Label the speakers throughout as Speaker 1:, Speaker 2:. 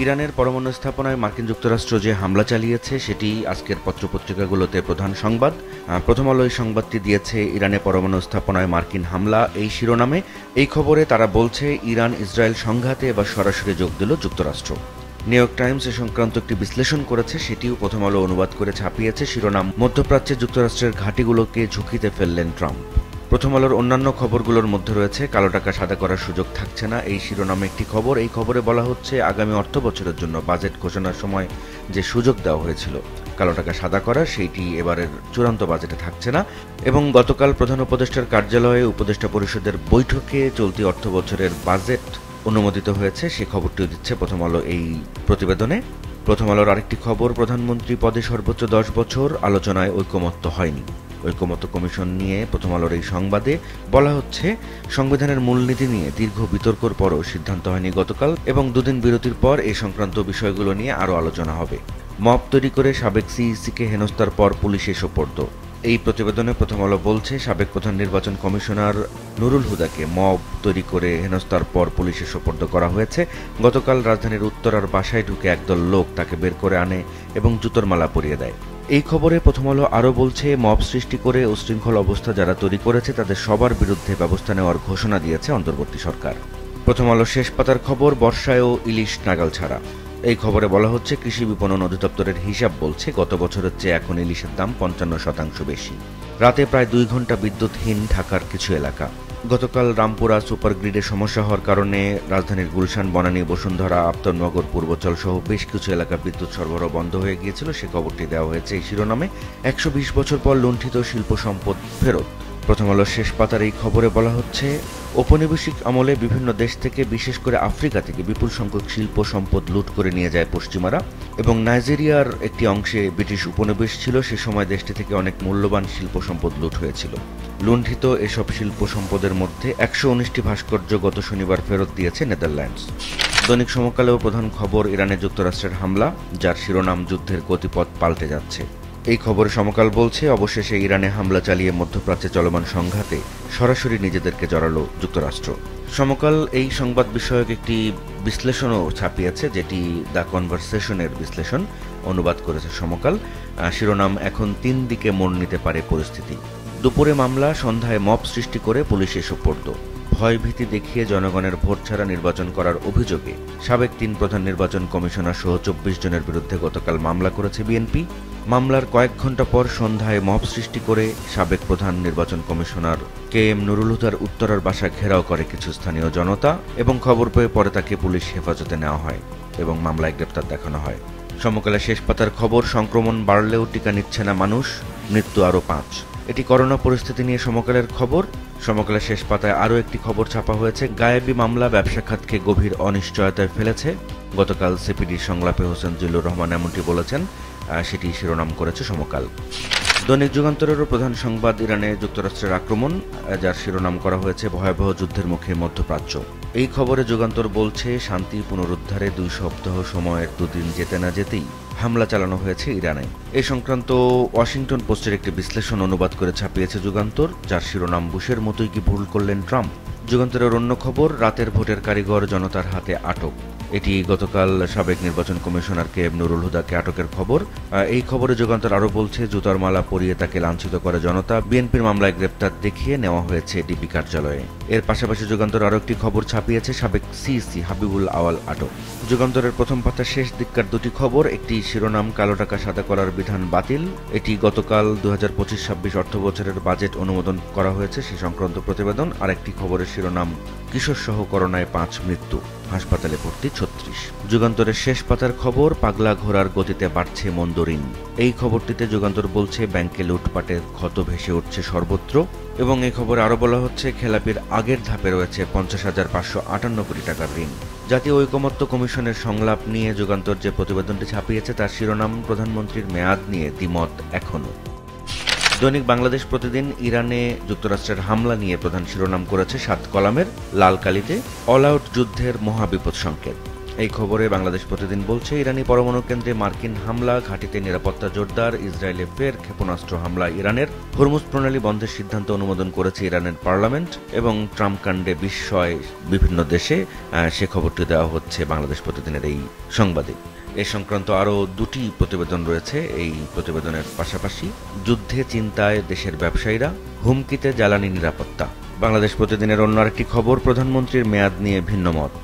Speaker 1: ইরানের পরমাণু স্থাপনায় মার্কিন যুক্তরাষ্ট্র যে হামলা চালিয়েছে সেটি আজকের পত্রপত্রিকাগুলোতে প্রধান সংবাদ। প্রথম আলো এই সংবাদটি দিয়েছে ইরানে পরমাণু স্থাপনায় মার্কিন হামলা এই শিরোনামে। এই খবরে তারা বলছে ইরান ইসরায়েল সংঘাতে এবার সরাসরি যোগ দিল যুক্তরাষ্ট্র। নিউ ইয়র্ক টাইমস এ সংক্রান্ত একটি বিশ্লেষণ করেছে, সেটিও প্রথম আলো অনুবাদ করে ছাপিয়েছে। শিরোনাম, মধ্যপ্রাচ্যে যুক্তরাষ্ট্রের ঘাঁটিগুলোকে ঝুঁকিতে ফেললেন ট্রাম্প। প্রথম আলোর অন্যান্য খবরগুলোর মধ্যে রয়েছে কালো টাকা সাদা করার সুযোগ থাকছে না এই শিরোনামে একটি খবর। এই খবরে বলা হচ্ছে আগামী অর্থ বছরের জন্য বাজেট ঘোষণার সময় যে সুযোগ দেওয়া হয়েছিল কালো টাকা সাদা করার, সেইটি এবারের চূড়ান্ত বাজেটে থাকছে না। এবং গতকাল প্রধান উপদেষ্টার কার্যালয়ে উপদেষ্টা পরিষদের বৈঠকে চলতি অর্থ বছরের বাজেট অনুমোদিত হয়েছে, সে খবরটিও দিচ্ছে প্রথম আলো এই প্রতিবেদনে। প্রথম আলোর আরেকটি খবর, প্রধানমন্ত্রী পদে সর্বোচ্চ 10 বছর, আলোচনায় ঐকমত্য হয়নি। ঐকমত্য কমিশন নিয়ে প্রথম আলোর এই সংবাদে বলা হচ্ছে সংবিধানের মূলনীতি নিয়ে দীর্ঘ বিতর্কর পরও সিদ্ধান্ত হয়নি গতকাল, এবং দুদিন বিরতির পর এই সংক্রান্ত বিষয়গুলো নিয়ে আরও আলোচনা হবে। মব তৈরি করে সাবেক সিইসিকে হেনস্থার পর পুলিশে সোপর্দ। এই প্রতিবেদনে প্রথম আলো বলছে সাবেক প্রধান নির্বাচন কমিশনার নুরুল হুদাকে মব তৈরি করে হেনস্থার পর পুলিশে সোপর্দ করা হয়েছে। গতকাল রাজধানীর উত্তরার বাসায় ঢুকে একদল লোক তাকে বের করে আনে এবং জুতোর মালা পরিয়ে দেয়। এই খবরে প্রথম আলো আরও বলছে মব সৃষ্টি করে উশৃঙ্খল অবস্থা যারা তৈরি করেছে তাদের সবার বিরুদ্ধে ব্যবস্থা নেওয়ার ঘোষণা দিয়েছে অন্তর্বর্তী সরকার। প্রথম আলো শেষ পাতার খবর, বর্ষায়ও ইলিশ নাগাল ছাড়া। এই খবরে বলা হচ্ছে কৃষি বিপণন অধিদপ্তরের হিসাব বলছে গত বছরের চেয়ে এখন ইলিশের দাম 55% বেশি। রাতে প্রায় 2 ঘন্টা বিদ্যুৎহীন ঢাকার কিছু এলাকা। গতকাল রামপুরা সুপার গ্রিডে সমস্যা হওয়ার কারণে রাজধানীর গুলশান, বনানী, বসুন্ধরা, আফতাবনগর, পূর্বচল সহ বেশ কিছু এলাকা বিদ্যুৎ সরবরাহ বন্ধ হয়ে গিয়েছিল। সে খবরটি দেওয়া হয়েছে এই শিরোনামে। 120 বছর পর লুণ্ঠিত শিল্প সম্পদ ফেরত। প্রথম আলোর শেষ পাতার এই খবরে বলা হচ্ছে ঔপনিবেশিক আমলে বিভিন্ন দেশ থেকে, বিশেষ করে আফ্রিকা থেকে বিপুল সংখ্যক শিল্প সম্পদ লুট করে নিয়ে যায় পশ্চিমারা, এবং নাইজেরিয়ার একটি অংশে ব্রিটিশ উপনিবেশ ছিল। সে সময় দেশটি থেকে অনেক মূল্যবান শিল্প সম্পদ লুট হয়েছিল। লুণ্ঠিত এসব শিল্প সম্পদের মধ্যে 119টি ভাস্কর্য গত শনিবার ফেরত দিয়েছে নেদারল্যান্ডস। দৈনিক সমকালেও প্রধান খবর ইরানে যুক্তরাষ্ট্রের হামলা, যার শিরোনাম যুদ্ধের গতিপথ পাল্টে যাচ্ছে। এই খবরে সমকাল বলছে অবশেষে ইরানে হামলা চালিয়ে মধ্যপ্রাচ্যে চলমান সংঘাতে সরাসরি নিজেদেরকে জড়ালো যুক্তরাষ্ট্র। সমকাল এই সংবাদ বিষয়ক একটি বিশ্লেষণও ছাপিয়েছে, যেটি দ্য কনভারসেশনের বিশ্লেষণ অনুবাদ করেছে সমকাল। শিরোনাম, এখন 3 দিকে মোড় নিতে পারে পরিস্থিতি। দুপুরে মামলা, সন্ধ্যায় মব সৃষ্টি করে পুলিশে সোপর্দ। ভয়ভীতি দেখিয়ে জনগণের ভোট ছাড়া নির্বাচন করার অভিযোগে সাবেক 3 প্রধান নির্বাচন কমিশনার সহ 24 জনের বিরুদ্ধে গতকাল মামলা করেছে বিএনপি। মামলার কয়েক ঘণ্টা পর সন্ধ্যায় মব সৃষ্টি করে সাবেক প্রধান নির্বাচন কমিশনার KM নুরুল হুদার উত্তরার বাসা ঘেরাও করে কিছু স্থানীয় জনতা, এবং খবর পেয়ে পরে তাকে পুলিশ হেফাজতে নেওয়া হয় এবং মামলায় গ্রেপ্তার দেখানো হয়। সমকালের শেষ পাতার খবর, সংক্রমণ বাড়লেও টিকা নিচ্ছে না মানুষ, মৃত্যু আরও 5। এটি করোনা পরিস্থিতি নিয়ে সমকালের খবর। সমকালের শেষ পাতায় আরও একটি খবর ছাপা হয়েছে, গায়েবী মামলা ব্যবসা খাতকে গভীর অনিশ্চয়তায় ফেলেছে। গতকাল সিপিডির সংলাপে হোসেন জিল্লুর রহমান এমনটি বলেছেন, সেটি শিরোনাম করেছে সমকাল। দৈনিক যুগান্তরেরও প্রধান সংবাদ ইরানে যুক্তরাষ্ট্রের আক্রমণ, যার শিরোনাম করা হয়েছে ভয়াবহ যুদ্ধের মুখে মধ্যপ্রাচ্য। এই খবরে যুগান্তর বলছে শান্তি পুনরুদ্ধারে 2 সপ্তাহ সময়ের 2 দিন যেতে না যেতেই হামলা চালানো হয়েছে ইরানে। এই সংক্রান্ত ওয়াশিংটন পোস্টের একটি বিশ্লেষণ অনুবাদ করে ছাপিয়েছে যুগান্তর, যার শিরোনাম বুশের মতোই কি ভুল করলেন ট্রাম্প। যুগান্তরের অন্য খবর, রাতের ভোটের কারিগর জনতার হাতে আটক। এটি গতকাল সাবেক নির্বাচন কমিশনার KM নুরুল হুদাকে আটকের খবর। এই খবরে যুগান্তর আরও বলছে জুতার মালা পরিয়ে তাকে লাঞ্ছিত করে জনতা, বিএনপির মামলায় গ্রেপ্তার দেখিয়ে নেওয়া হয়েছে ডিবি কার্যালয়ে। এর পাশাপাশি যুগান্তর আরও একটি খবর ছাপিয়েছে, সাবেক সিইসি হাবিবুল আওয়াল আটক। যুগান্তরের প্রথম পাতার শেষ দিককার 2টি খবর, একটি শিরোনাম কালো টাকা সাদা করার বিধান বাতিল। এটি গতকাল 2025-26 অর্থ বছরের বাজেট অনুমোদন করা হয়েছে সে সংক্রান্ত প্রতিবেদন। আর একটি খবরের শিরোনাম কিশোর সহ করোনায় 5 মৃত্যু, হাসপাতালে ভর্তি 36। যুগান্তরের শেষ পাতার খবর, পাগলা ঘোড়ার গতিতে বাড়ছে মন্দরিন। এই খবরটিতে যুগান্তর বলছে ব্যাংকে লুটপাটের ক্ষত ভেসে উঠছে সর্বত্র, এবং এই খবরে আরও বলা হচ্ছে খেলাপির আগের ধাপে রয়েছে 50,558 কোটি টাকার ঋণ। জাতীয় ঐকমত্য কমিশনের সংলাপ নিয়ে যুগান্তর যে প্রতিবেদনটি ছাপিয়েছে তার শিরোনাম, প্রধানমন্ত্রীর মেয়াদ নিয়ে দ্বিমত এখনও। দৈনিক বাংলাদেশ প্রতিদিন ইরানে যুক্তরাষ্ট্রের হামলা নিয়ে প্রধান শিরোনাম করেছে 7 কলামের লাল কালিতে, অল আউট যুদ্ধের মহাবিপদ সংকেত। এই খবরে বাংলাদেশ প্রতিদিন বলছে, ইরানি পরমাণু কেন্দ্রে মার্কিন হামলা, ঘাঁটিতে নিরাপত্তা জোরদার, ইসরায়েলে ফের ক্ষেপণাস্ত্র হামলা ইরানের, হরমুজ প্রণালী বন্ধের সিদ্ধান্ত অনুমোদন করেছে ইরানের পার্লামেন্ট এবং ট্রাম্প কাণ্ডে বিস্ময় বিভিন্ন দেশে, সে খবরটি দেওয়া হচ্ছে বাংলাদেশ প্রতিদিনের এই সংবাদে। এ সংক্রান্ত আরও দুটি প্রতিবেদন রয়েছে এই প্রতিবেদনের পাশাপাশি। যুদ্ধে চিন্তায় দেশের ব্যবসায়ীরা, হুমকিতে জ্বালানি নিরাপত্তা। বাংলাদেশ প্রতিদিনের অন্য আরেকটি খবর, প্রধানমন্ত্রীর মেয়াদ নিয়ে ভিন্নমত।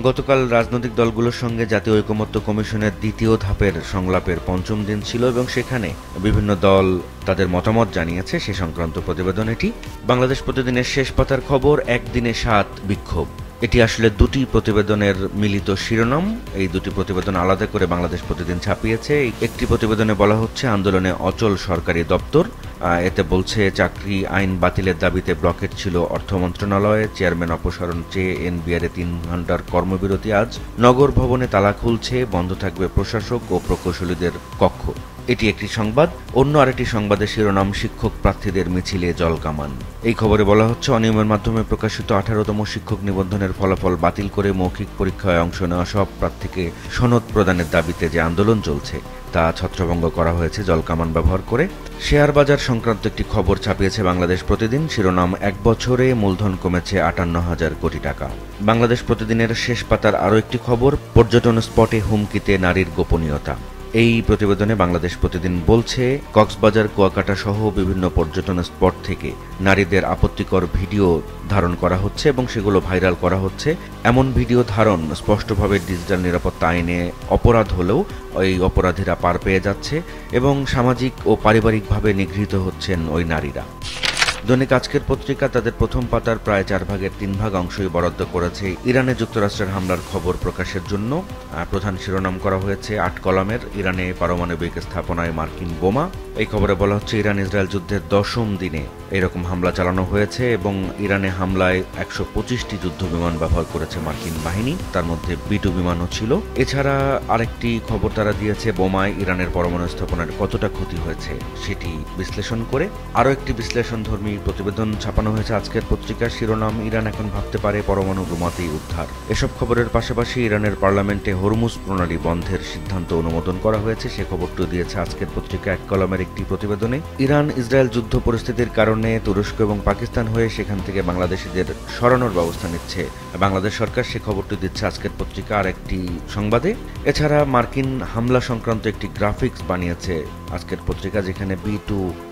Speaker 1: গতকাল রাজনৈতিক দলগুলোর সঙ্গে জাতীয় ঐকমত্য কমিশনের দ্বিতীয় ধাপের সংলাপের পঞ্চম দিন ছিল এবং সেখানে বিভিন্ন দল তাদের মতামত জানিয়েছে, সে সংক্রান্ত প্রতিবেদন এটি। বাংলাদেশ প্রতিদিনের শেষ পাতার খবর, একদিনে 7 বিক্ষোভ। এটি আসলে দুটি প্রতিবেদনের মিলিত শিরোনাম। এই দুটি প্রতিবেদন আলাদা করে বাংলাদেশ প্রতিদিন ছাপিয়েছে। একটি প্রতিবেদনে বলা হচ্ছে আন্দোলনে অচল সরকারি দপ্তর। এতে বলছে চাকরি আইন বাতিলের দাবিতে ব্লকেট ছিল অর্থ মন্ত্রণালয়ে, চেয়ারম্যান অপসারণ চেয়ে এনবিআরে 3 ঘণ্টার কর্মবিরতি আজ, নগর ভবনে তালা খুলছে, বন্ধ থাকবে প্রশাসক ও প্রকৌশলীদের কক্ষ। এটি একটি সংবাদ। অন্য আরেকটি সংবাদের শিরোনাম, শিক্ষক প্রার্থীদের মিছিলে জলকামান। এই খবরে বলা হচ্ছে অনিয়মের মাধ্যমে প্রকাশিত 18তম শিক্ষক নিবন্ধনের ফলাফল বাতিল করে মৌখিক পরীক্ষায় অংশ নেওয়া সব প্রার্থীকে সনদ প্রদানের দাবিতে যে আন্দোলন চলছে তা ছত্রভঙ্গ করা হয়েছে জলকামান ব্যবহার করে। শেয়ার বাজার সংক্রান্ত একটি খবর ছাপিয়েছে বাংলাদেশ প্রতিদিন, শিরোনাম, 1 বছরে মূলধন কমেছে 58,000 কোটি টাকা। বাংলাদেশ প্রতিদিনের শেষ পাতার আরও একটি খবর, পর্যটন স্পটে হুমকিতে নারীর গোপনীয়তা। এই প্রতিবেদনে বাংলাদেশ প্রতিদিন বলছে কক্সবাজার, কুয়াকাটা সহ বিভিন্ন পর্যটন স্পট থেকে নারীদের আপত্তিকর ভিডিও ধারণ করা হচ্ছে এবং সেগুলো ভাইরাল করা হচ্ছে। এমন ভিডিও ধারণ স্পষ্টভাবে ডিজিটাল নিরাপত্তা আইনে অপরাধ হলেও ওই অপরাধীরা পার পেয়ে যাচ্ছে এবং সামাজিক ও পারিবারিকভাবে নিগৃহীত হচ্ছেন ওই নারীরা। দৈনিক আজকের পত্রিকা তাদের প্রথম পাতার প্রায় 4 ভাগের 3 ভাগ অংশই বরাদ্দ করেছে ইরানে যুক্তরাষ্ট্রের হামলার খবর প্রকাশের জন্য। প্রধান শিরোনাম করা হয়েছে 8 কলামের, ইরানে পারমাণবিক স্থাপনায় মার্কিন বোমা। এই খবরে বলা হচ্ছে ইরান ইসরায়েল যুদ্ধের 10ম দিনে এরকম হামলা চালানো হয়েছে এবং ইরানে হামলায় 125টি যুদ্ধ বিমান ব্যবহার করেছে মার্কিন বাহিনী, তার মধ্যে B2 বিমানও ছিল। এছাড়া আরেকটি খবর তারা দিয়েছে, বোমায় ইরানের পরমাণু স্থাপনার কতটা ক্ষতি হয়েছে সেটি বিশ্লেষণ করে। আরও একটি বিশ্লেষণধর্মী প্রতিবেদন ছাপানো হয়েছে আজকের পত্রিকার, শিরোনাম, ইরান এখন ভাবতে পারে পরমাণু বোমাতেই উদ্ধার। এসব খবরের পাশাপাশি ইরানের পার্লামেন্টে হরমুজ প্রণালী বন্ধের সিদ্ধান্ত অনুমোদন করা হয়েছে, সে খবরটি দিয়েছে আজকের পত্রিকা 1 কলামের একটি প্রতিবেদনে। ইরান ইসরায়েল যুদ্ধ পরিস্থিতির কারণে তুরস্ক এবং পাকিস্তান হয়ে সেখান থেকে বাংলাদেশিদের সরানোর ব্যবস্থা নিচ্ছে বাংলাদেশ সরকার, সে খবরটি দিচ্ছে আজকের পত্রিকা আর একটি সংবাদে। এছাড়া মার্কিন হামলা সংক্রান্ত একটি গ্রাফিক্স বানিয়েছে আজকের পত্রিকা, যেখানে B2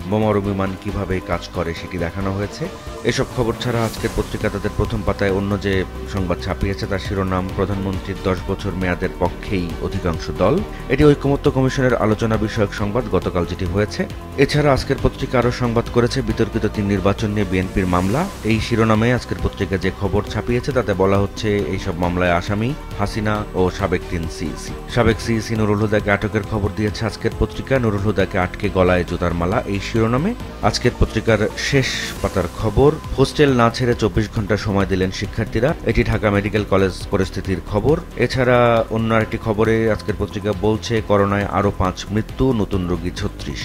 Speaker 1: বোমারু বিমান কিভাবে কাজ করে সেটি দেখানো হয়েছে। এসব খবর ছাড়া আজকের পত্রিকা তাদের প্রথম পাতায় অন্য যে সংবাদ ছাপিয়েছে তার শিরোনাম, প্রধানমন্ত্রীর 10 বছর মেয়াদের পক্ষেই অধিকাংশ দল। এটি ঐকমত্য কমিশনের আলোচনা বিষয়ক সংবাদ গতকাল যেটি হয়েছে। এছাড়া আজকের পত্রিকা আরও সংবাদ করেছে বিতর্কিত 3 নির্বাচন নিয়ে বিএনপির মামলা। এই শিরোনামে আজকের পত্রিকা যে খবর ছাপিয়েছে তাতে বলা হচ্ছে এইসব মামলায় আসামি হাসিনা ও সাবেক 3 সিইসি। সাবেক সিইসি নুরুল হুদাকে আটকের খবর দিয়েছে আজকের পত্রিকা, নুরুল হুদাকে আটকে গলায় জুতার মালা, এই শিরোনামে। আজকের পত্রিকার শেষ পাতার খবর, হোস্টেল না ছেড়ে 24 ঘন্টা সময় দিলেন শিক্ষার্থীরা। এটি ঢাকা মেডিকেল কলেজ পরিস্থিতির খবর। এছাড়া অন্য আরেকটি খবরে আজকের পত্রিকা বলছে করোনায় আরও 5 মৃত্যু, নতুন রোগী 36।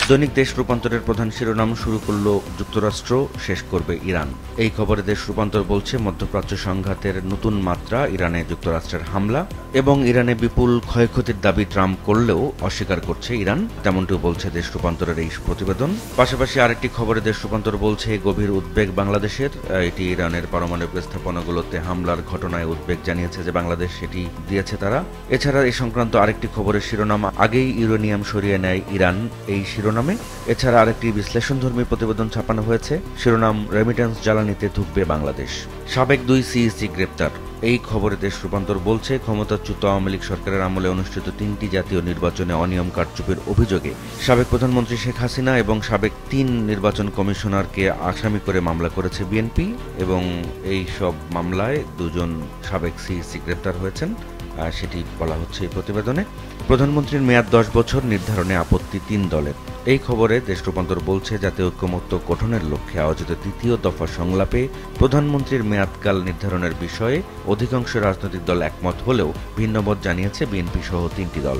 Speaker 1: দৈনিক দেশ রূপান্তরের প্রধান শিরোনাম, শুরু করল যুক্তরাষ্ট্র, শেষ করবে ইরান। এই খবরে দেশ রূপান্তর বলছে মধ্যপ্রাচ্য সংঘাতের নতুন মাত্রা, ইরানে যুক্তরাষ্ট্রের হামলা এবং ইরানে বিপুল ক্ষয়ক্ষতির দাবি ট্রাম্প করলেও অস্বীকার করছে ইরান, তেমনটিও বলছে দেশ রূপান্তরের এই প্রতিবেদন। পাশাপাশি আরেকটি খবরে দেশ রূপান্তর বলছে গভীর উদ্বেগ বাংলাদেশের, এটি ইরানের পারমাণবিক স্থাপনাগুলোতে হামলার ঘটনায় উদ্বেগ জানিয়েছে যে বাংলাদেশ, সেটি দিয়েছে তারা। এছাড়া এই সংক্রান্ত আরেকটি খবরের শিরোনাম, আগেই ইউরেনিয়াম সরিয়ে নেয় ইরান, এই শিরোনামে। এছাড়া আরেকটি বিশ্লেষণধর্মী প্রতিবেদন ছাপানো হয়েছে, শিরোনাম, রেমিটেন্স জ্বালানিতে ঢুকবে বাংলাদেশ। সাবেক 2 সিইসি গ্রেপ্তার। এই খবরে দেশ রূপান্তর বলছে ক্ষমতাচ্যুত আওয়ামী লীগ সরকারের আমলে অনুষ্ঠিত 3টি জাতীয় নির্বাচনে অনিয়ম কারচুপির অভিযোগে সাবেক প্রধানমন্ত্রী শেখ হাসিনা এবং সাবেক 3 নির্বাচন কমিশনারকে আসামি করে মামলা করেছে বিএনপি এবং এই সব মামলায় 2 জন সাবেক সিইসি গ্রেপ্তার হয়েছেন, সেটি বলা হচ্ছে এই প্রতিবেদনে। প্রধানমন্ত্রীর মেয়াদ 10 বছর, নির্ধারণে আপত্তি 3 দলের। এই খবরে দেশ রূপান্তর বলছে জাতীয় ঐক্যমত্য গঠনের লক্ষ্যে আয়োজিত 3য় দফা সংলাপে প্রধানমন্ত্রীর মেয়াদকাল নির্ধারণের বিষয়ে অধিকাংশ রাজনৈতিক দল একমত হলেও ভিন্নমত জানিয়েছে বিএনপি সহ 3টি দল।